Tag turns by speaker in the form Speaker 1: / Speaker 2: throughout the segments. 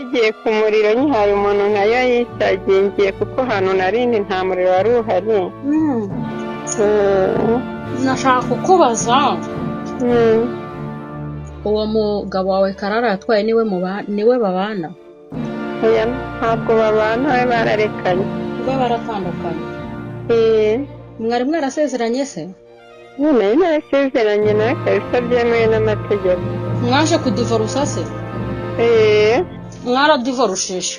Speaker 1: igiye ku muriro nyihaye umuntu nayo yisagingiye kuko hano narindi nta muriro wari uhari.
Speaker 2: nashaka kukubaza uwo mugabo wawe Karara yatwaye niwe babana?
Speaker 1: Oya, ntabwo babana, we bararekanye.
Speaker 2: Kuba baratandukanye? Mwari mwarasezeranye se?
Speaker 1: Nari narasezeranye nawe kabisa byemewe n'amategeko.
Speaker 2: Mwaje kudivorusa se? Mwaradivorushije?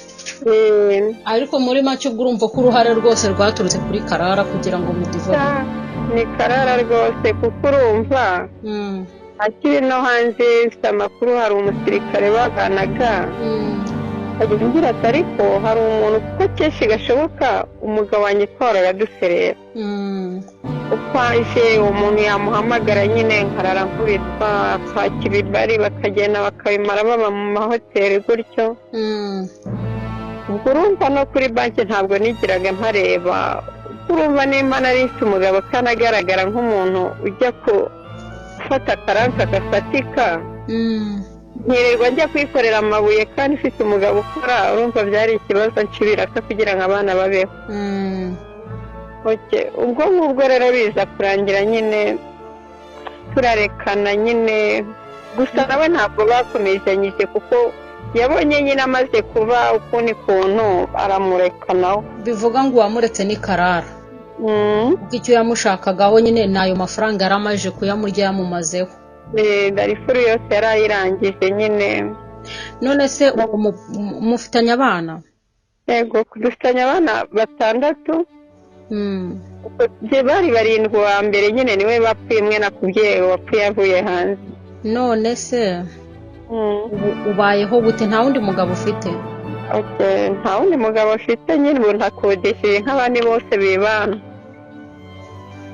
Speaker 2: Ariko muri make ubwo urumva ko uruhare rwose rwaturutse kuri Karara kugira ngo mudivoruse?
Speaker 1: Ni Karara rwose kuko urumva akiri no hanze mfite amakuru, hari umusirikare baganaga agira ngira ati ariko hari umuntu kuko kenshi gashoboka umugabo wanjye twahoraga duserera uko aje umuntu yamuhamagara nyine nkarara nkubitwa kwakira ibibari bakagenda bakabimara baba mu mahoteli gutyo. Ubwo urumva no kuri banki ntabwo nigiraga mpareba, urumva nimba narifite umugabo kandi agaragara nk'umuntu ujya gufata akaranka gafatika nkirirwa njya kwikorera amabuye kandi ufite umugabo ukora, urumva byari ikibazo ncibiraka kugira ngo abana babeho. Ubwo ngubwo rero biza kurangira nyine turarekana nyine, gusa nawe ntabwo bakomezanyije kuko yabonye nyine amaze kuba ukundi kuntu aramureka nawe.
Speaker 2: Bivuga ngo uwamuretse ni Karara? Ubwo icyo yamushakagaho nyine n'ayo mafaranga yari amaze kuyamurya yamumazeho?
Speaker 1: Darifuru yose yari ayirangije nyine.
Speaker 2: None se mufitanye abana?
Speaker 1: Yego, dufitanye abana 6. Bari 7 wa mbere nyine niwe bapfuye, mwe nakubwiye wapfuye avuye hanze.
Speaker 2: None se ubayeho gute? Nta wundi mugabo ufite?
Speaker 1: Nta wundi mugabo ufite nyine, ubu ntakodesheje nk'abandi bose bibana.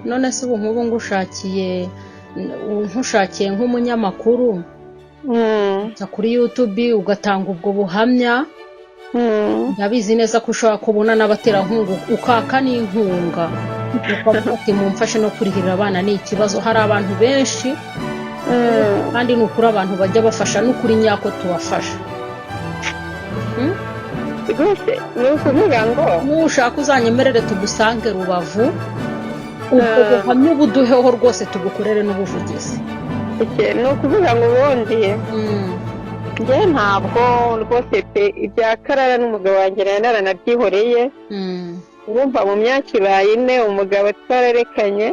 Speaker 2: None se ubu nk'ubu nkushakiye nk'umunyamakuru uca kuri YouTube ugatanga ubwo buhamya, ndabizi neza ko ushobora kubona n'abaterankunga ukaka n'inkunga ukavuga ati mumfashe no kurihirira abana ni ikibazo. Hari abantu benshi kandi ni ukuri abantu bajya bafasha n'ukuri nyako tubafasha.
Speaker 1: Rwose ni ukuvuga ngo
Speaker 2: nushaka uzanyemerere tugusange Rubavu, ubwo buhamya ubuduheho rwose tugukorere n'ubuvugizi.
Speaker 1: Ni ukuvuga ngo ubundi njye ntabwo rwose pe ibya Karara n'umugabo wanjye naranabyihoreye. Urumva mu myaka 4 umugabo twararekanye.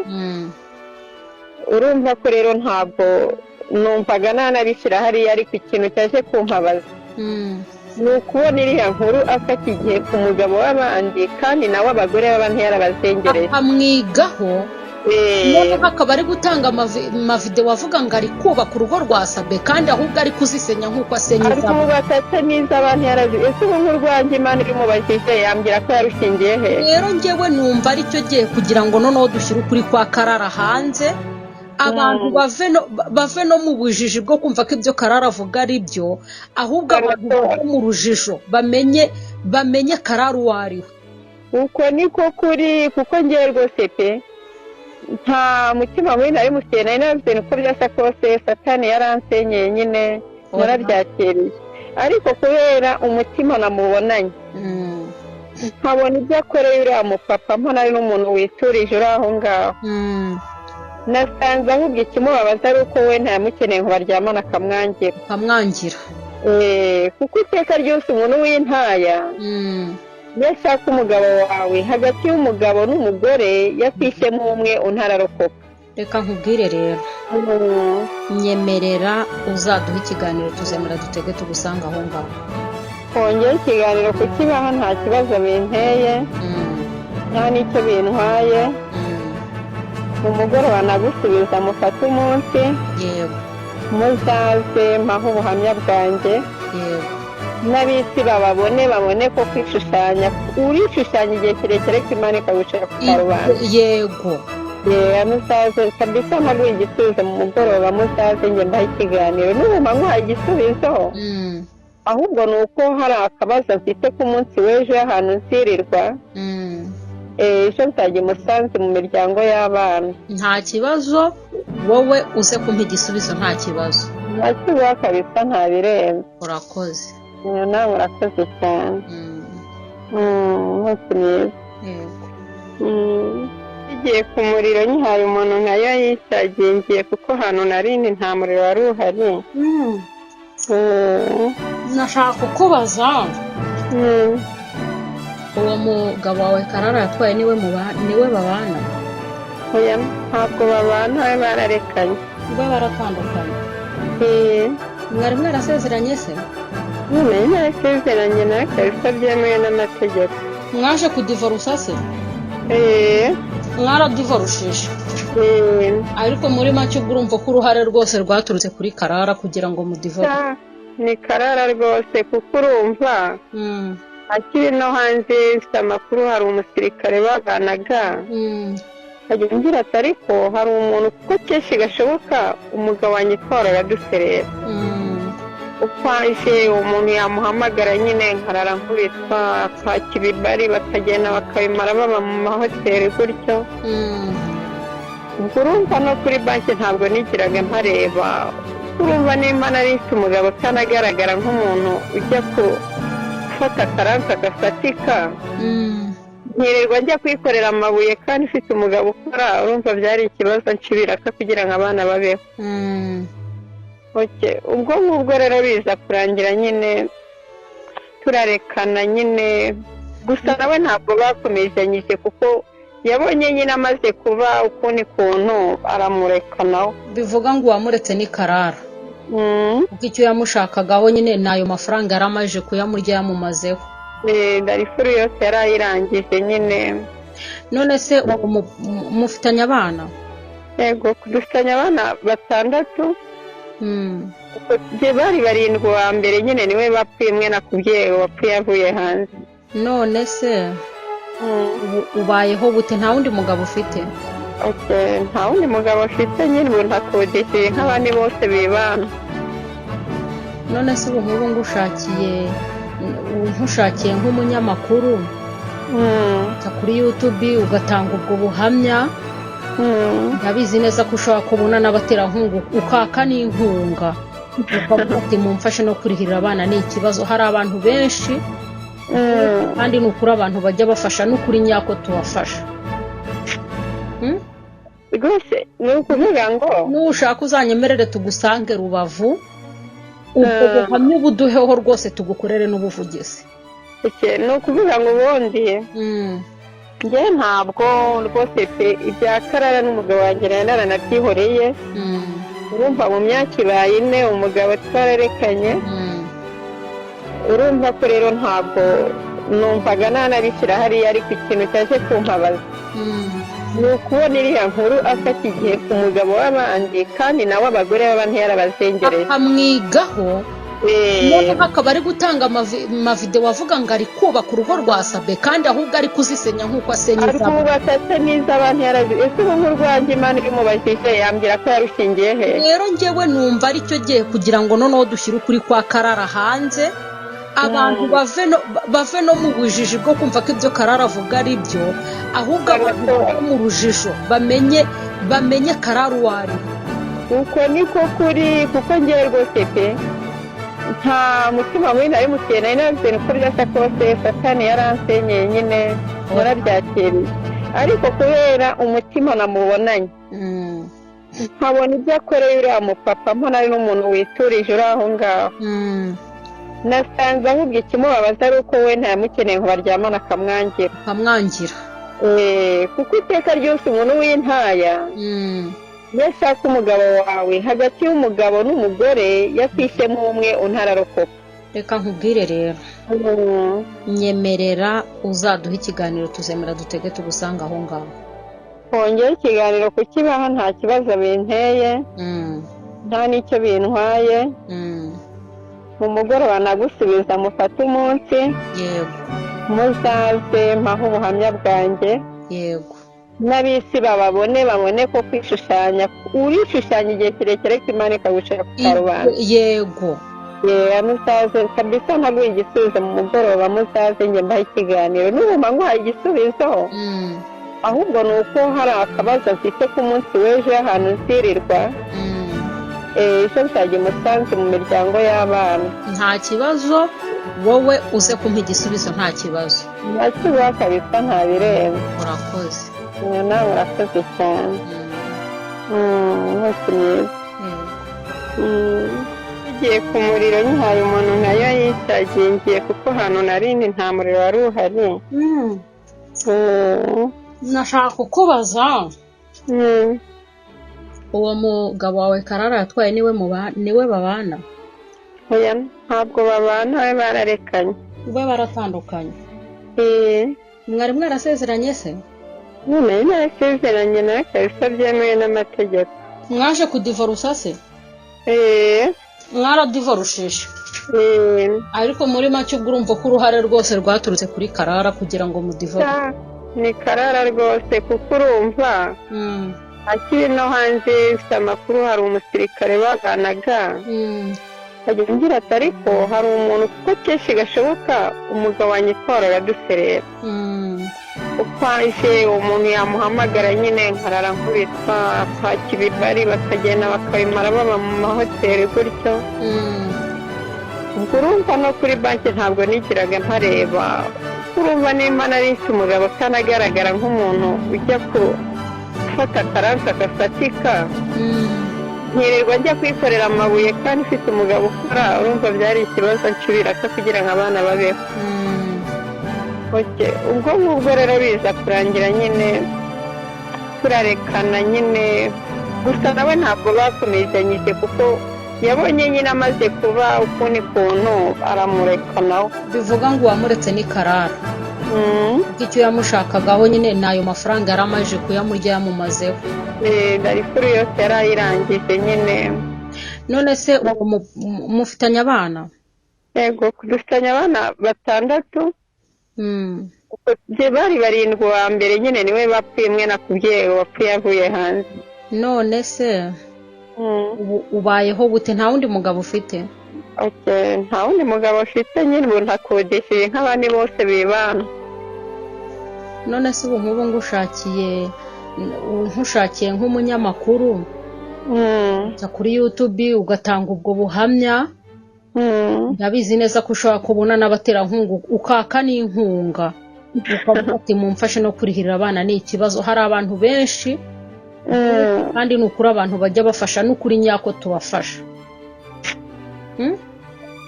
Speaker 1: Urumva ko rero ntabwo numvaga nanabishyira hariya, ariko ikintu cyaje kumpabaza ni ukubona iriya nkuru afata igihe ku mugabo w'abandi kandi nawe abagore b'abandi yarabazengereye
Speaker 2: akamwigaho. Noneho akaba ari gutanga amavideo avuga ngo ari kubaka urugo rwa Sabe kandi ahubwo ari kuzisenya nk'uko asenya
Speaker 1: izabo. Ariko ubatse n'iza abantu yarazi. Ese ubu nk'urwanjye Imana iri mu bajije yambwira ko yarushingiye he?
Speaker 2: Rero njyewe numva ari cyo gihe kugira ngo noneho dushyire ukuri kwa Karara hanze, abantu bave no mu bujiji bwo kumva ko ibyo Karara avuga ari byo, ahubwo abantu bava mu rujijo bamenye Karara uwo ari we.
Speaker 1: Uko niko kuri, kuko ngiye rwose pe nta mutima mubi nari mufite, nari navuze uko byasa kose Satani yaransenyeye nyine narabyakiriye, ariko kubera umutima namubonanye nkabona ibyo akoreye uriya mupapa, mbona ari n'umuntu witurije uri aho ngaho, nasanze ahubwo ikimubabaza ari uko we ntamukeneye ngo baryamane
Speaker 2: akamwangira.
Speaker 1: Kuko iteka ryose umuntu w'intaya iyo ashaka umugabo wawe, hagati y'umugabo n'umugore yakwisemo umwe untararokoka.
Speaker 2: Reka nkubwire rero, nyemerera uzaduha ikiganiro tuzemera dutege tugusanga aho ngaho.
Speaker 1: Kongera ikiganiro kukibaha nta kibazo binteye, nta n'icyo bintwaye. Umugoroba nagusubiza mufate umunsi,
Speaker 2: yego
Speaker 1: muzaze mpaho ubuhamya bwanjye,
Speaker 2: yego
Speaker 1: n'abisi babone ko kwishushanya urishushanya igihe kirekire ko Imana ikagushaka ku karubanda.
Speaker 2: Yego
Speaker 1: muzaze kabisa ntabwo igisubizo mu mugoroba, muzaze njye mbaha ikiganiro. n'ubu mpamuhaye igisubizo, ahubwo ni uko hari akabazo mfite ku munsi w'ejo y'ahantu nzirirwa. Ejo nzajya Musanze mu miryango y'abana.
Speaker 2: Nta kibazo, wowe uze kumpa igisubizo nta kibazo.
Speaker 1: Nta kibazo kabisa, nta birenze.
Speaker 2: Urakoze.
Speaker 1: nawe urakoze cyane. Umunsi mwiza. Igiye ku muriro nyihaye umuntu nkayo yisagingiye kuko hano narindi nta muriro wari uhari.
Speaker 2: nashaka kukubaza uwo mugabo wawe Karara yatwaye niwe babana?
Speaker 1: Oya, ntabwo babana, we bararekanye.
Speaker 2: Bo baratandukanye? Mwari mwarasezeranye se?
Speaker 1: Nari narasezeranye nawe kabisa byemewe n'amategeko.
Speaker 2: Mwaje kudivorusa se? Mwaradivorushije? Ariko muri make ubwo urumva ko uruhare rwose rwaturutse kuri Karara kugira ngo mudivoruse?
Speaker 1: Ni Karara rwose kuko urumva akiri no hanze ifite amakuru, hari umusirikare baganaga agira ngira ati ariko hari umuntu kuko kenshi gashoboka umugabo wanjye twara yaduserera uko aje umuntu yamuhamagara nyine nkarara nkubitwa kwakira ibari bakagenda bakabimara baba mu mahoteli gutyo. Ubwo urumva no kuri banki ntabwo nigiraga mpareba, urumva nimba narifite umugabo kandi agaragara nk'umuntu ujya gufata akaranka gafatika nkirirwa njya kwikorera amabuye kandi ufite umugabo ukora, urumva byari ikibazo nshibiraka kugira ngo abana babeho. Ubwo ngubwo rero biza kurangira nyine turarekana nyine, gusa nawe ntabwo bakomezanyije kuko yabonye nyine amaze kuba ukundi kuntu aramureka nawe.
Speaker 2: Bivuga ngo uwamuretse ni Karara kuko icyo yamushakagaho nyine n'ayo mafaranga yari amaze kuyamurya yamumazeho.
Speaker 1: Darifuru yose yari ayirangije nyine.
Speaker 2: None se mufitanye abana?
Speaker 1: Yego, dufitanye abana 6. Bari 7 wa mbere nyine niwe bapfuye, mwe nakubwiye wapfuye avuye hanze.
Speaker 2: None se ubayeho bute? Nta wundi mugabo ufite?
Speaker 1: Nta wundi mugabo ufite nyine, ubu ntakodesheje nk'abandi bose bibana.
Speaker 2: None se ubu nk'ubu nkushakiye nk'umunyamakuru uca kuri YouTube ugatanga ubwo buhamya, ndabizi neza ko ushobora kubona n'abaterankunga ukaka n'inkunga ukavuga ati mumfashe no kurihirira abana ni ikibazo. Hari abantu benshi kandi ni ukuri abantu bajya bafasha, ni ukuri nyako tubafasha.
Speaker 1: Rwose ni ukuvuga ngo
Speaker 2: nushaka uzanyemerere tugusange Rubavu, ubwo buhamya ubuduheho rwose tugukorere n'ubuvugizi.
Speaker 1: Ni ukuvuga ngo ubundi njye ntabwo rwose ibya Karara n'umugabo wanjye naranabyihoreye. Urumva mu myaka 4 umugabo twararekanye, urumva ko rero ntabwo numvaga nanabishyira hariya, ariko ikintu cyaje kumpabaza ni ukubona iriya nkuru afata igihe ku mugabo w'abandi kandi nawe abagore b'abandi yarabazengereye
Speaker 2: akamwigaho. Noneho akaba ari gutanga amavideo avuga ngo ari kubaka urugo rwa Sabe kandi ahubwo ari kuzisenya nk'uko asenya
Speaker 1: izabo. Ariko ubatse n'iz'abantu yarazi. Ese ubu rwanjye Imana imubajije yambwira ko yarushingiye he?
Speaker 2: Rero njyewe numva ari cyo gihe kugira ngo noneho dushyire ukuri kwa Karara hanze, abantu bave no mu bujiji bwo kumva ko ibyo Karara avuga ari byo, ahubwo abantu bave mu rujijo bamenye Karara uwo ari.
Speaker 1: Uko niko kuri, kuko njyewe rwose pe nta mutima mubi nari muteye, nari nabibwiye uko byasa kose Satani yaransenyeye nyine narabyakiriye, ariko kubera umutima namubonanye nkabona ibyo akoreye uriya mupapa, mbona ari n'umuntu witurije uri aho ngaho, nasanze ahubwo ikimubabaza ari uko we ntayamukeneye ngo baryamane akamwangira. Kuko iteka ryose umuntu w'intaya iyo ashaka umugabo wawe, hagati y'umugabo n'umugore yakwisemo umwe untararokoka.
Speaker 2: Reka nkubwire rero, nyemerera uzaduha ikiganiro tuzemera dutege tugusanga aho ngaho.
Speaker 1: Hongera ikiganiro kukibaho nta kibazo binteye, nta n'icyo bintwaye. Mu mugoroba nagusubiza mufate umunsi,
Speaker 2: yego,
Speaker 1: muzaze mpaho ubuhamya bwanjye,
Speaker 2: yego,
Speaker 1: n'abisi babone ko kwishushanya urishushanya igihe kirekire ko Imana ikagushaka ku karubanda.
Speaker 2: Yego,
Speaker 1: muzaze kabisa ntaguha igisubizo mu mugoroba, muzaze njye mbaha ikiganiro. N'ubu nguhaye igisubizo, ahubwo ni uko hari akabazo mfite ku munsi w'ejo ahantu nzirirwa, ejo nzajya umusanzu mu miryango y'abana.
Speaker 2: Nta kibazo, wowe uze kumpa igisubizo nta kibazo.
Speaker 1: ntakibazo kabisa ntabireba.
Speaker 2: Urakoze.
Speaker 1: nawe urakoze cyane. mwese mwiza. Ngiye ku muriro nyihaye umuntu nayo yicagiye ngiye kuko hano narindi nta muriro wari uhari.
Speaker 2: nashaka kukubaza uwo mugabo wawe Karara yatwaye niwe babana?
Speaker 1: Oya ntabwo babana, we bararekanye.
Speaker 2: we baratandukanye? mwari mwarasezeranye se?
Speaker 1: none narasezeranye nawe kabisa byemewe n'amategeko.
Speaker 2: mwaje kudivorusa se? mwaradivorushije? ariko muri make ubwo urumva ko uruhare rwose rwaturutse kuri Karara kugira ngo mudivorusa?
Speaker 1: ni Karara rwose kuko urumva akiri no hanze ifite amakuru hari umusirikare baganaga agira ati ariko hari umuntu kuko kenshi gashoboka umugabo wanjye twarora duserera uko aje umuntu yamuhamagara nyine nkarara nkubitwa kwakira ibibari bakagenda bakabimara baba mu mahoteli gutyo. ubwo urumva no kuri banki ntabwo nigiraga mpareba, urumva nimba narinse umugabo kandi agaragara nk'umuntu ujya gufata akaransi agafatika nkirirwa njya kwikorera amabuye kandi ufite umugabo ukora, urumva byari ikibazo ncubiraka kugira ngo abana babeho. ubwo ngubwo rero biza kurangira nyine turarekana nyine, gusa nawe ntabwo bakomezanyije kuko yabonye nyine amaze kuba ukundi kuntu aramureka nawe.
Speaker 2: bivuga ngo uwamuretse ni Karara? icyo yamushakagaho nyine n'ayo mafaranga yari amaze kuyamurya yamumazeho.
Speaker 1: darifuru yose yari ayirangije nyine.
Speaker 2: none se mufitanye abana?
Speaker 1: yego dufitanye abana 6. bari 7 wa mbere nyine niwe bapfuye, mwe nakubwiye wapfuye avuye hanze.
Speaker 2: none se ubayeho bute? nta wundi mugabo ufite?
Speaker 1: nta wundi mugabo ufite nyine ubu ntakodesheje nk'abandi bose bibana.
Speaker 2: none se ubu nk'ubu nkushakiye nk'umunyamakuru uza kuri YouTube ugatanga ubwo buhamya, ndabizi neza ko ushobora kubona n'abaterankunga ukaka n'inkunga ukavuga ati mumfashe no kurihirira abana ni ikibazo. hari abantu benshi kandi ni ukuri abantu bajya bafasha n'ukuri nyako tubafasha.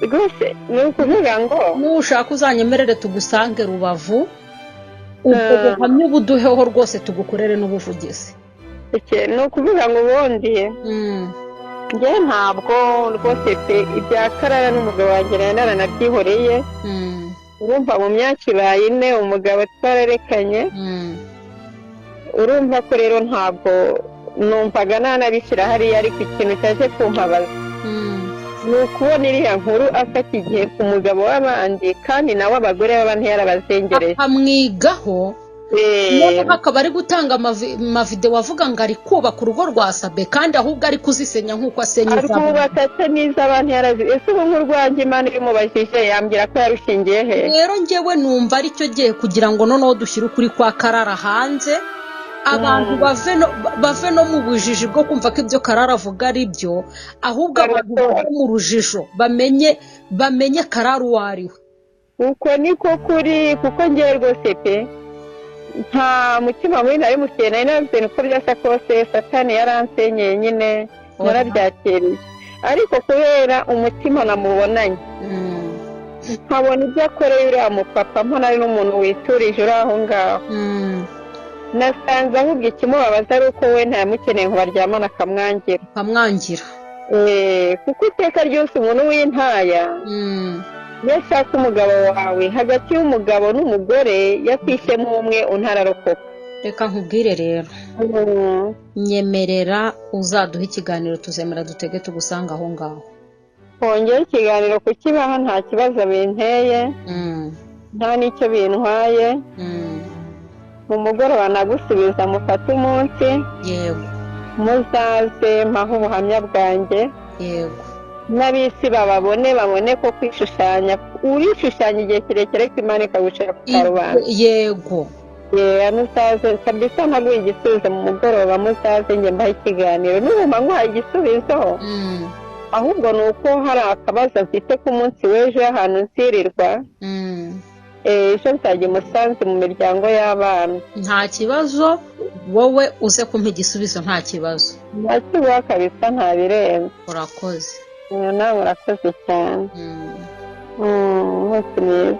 Speaker 1: rwose ni ukuvuga ngo
Speaker 2: nushaka uzanyemerere tugusange Rubavu ubwo buhamya ubuduheho rwose tugukorere n'ubuvugizi.
Speaker 1: ni ukuvuga ngo ubundi njye ntabwo rwose pe ibya Karara n'umugabo wanjye naranabyihoreye. urumva mu myaka 4 umugabo twararekanye. urumva ko rero ntabwo numvaga nanabishyira hariya, ariko ikintu cyaje kumpabaza ni ukubona iriya nkuru afata igihe ku mugabo w'abandi kandi nawe abagore b'abandi yarabazengereje
Speaker 2: akamwigaho. noneho akaba ari gutanga amavideo avuga ngo ari kubaka urugo rwa Sabe kandi ahubwo ari kuzisenya nk'uko asenya
Speaker 1: izabo. arikubatse n'iz'abandi yarazi. ese ubu nk'urwanjye Imana imubajije yambwira ko yarushingiye he?
Speaker 2: rero njyewe numva ari cyo gihe kugira ngo noneho dushyire ukuri kwa Karara hanze, abantu bave no mu bujiji bwo kumva ko ibyo Karara avuga ari byo, ahubwo abantu bave mu rujijo bamenye Karara uwo ari we.
Speaker 1: uko niko kuri kuko njyewe rwose pe nta mutima muri nari mufite, nari navuze uko byasa kose Satani yaransenyeye nyine narabyakiriye, ariko kubera umutima namubonanye nkabona ibyo akoreye uriya mupapa mbona ari n'umuntu witurije uri aho ngaho. nasanze ahubwo ikimubabaza ari uko we ntayamukeneye ngo baryamane
Speaker 2: akamwangira.
Speaker 1: kuko iteka ryose umuntu w'intaya iyo ashaka umugabo wawe hagati y'umugabo n'umugore yakwishyemo umwe untararokoka.
Speaker 2: reka nkubwire rero nyemerera uzaduha ikiganiro tuzemera dutege tugusanga aho ngaho.
Speaker 1: hongera ikiganiro kukibaha nta kibazo binteye nta n'icyo bintwaye. mu mugoroba nagusubiza mufate umunsi.
Speaker 2: yego
Speaker 1: muzaze mpaho ubuhamya bwanjye.
Speaker 2: yego
Speaker 1: n'abisi babone ko kwishushanya urishushanya igihe kirekire ko Imana ikagucira ku karubanda.
Speaker 2: yego
Speaker 1: muzaze kabisa ntaguye igisubizo mu mugoroba muzaze njye mbahe ikiganiro n'ubuma nkwaye igisubizo ahubwo ni uko hari akabazo mfite ku munsi w'ejo ahantu nsirirwa ejo nzajya Musanze mu miryango y'abana.
Speaker 2: Nta kibazo, wowe uze kumpa igisubizo nta kibazo.
Speaker 1: Nta kibazo kabisa, nta birenze.
Speaker 2: Urakoze.
Speaker 1: Nawe urakoze cyane. Hose neza.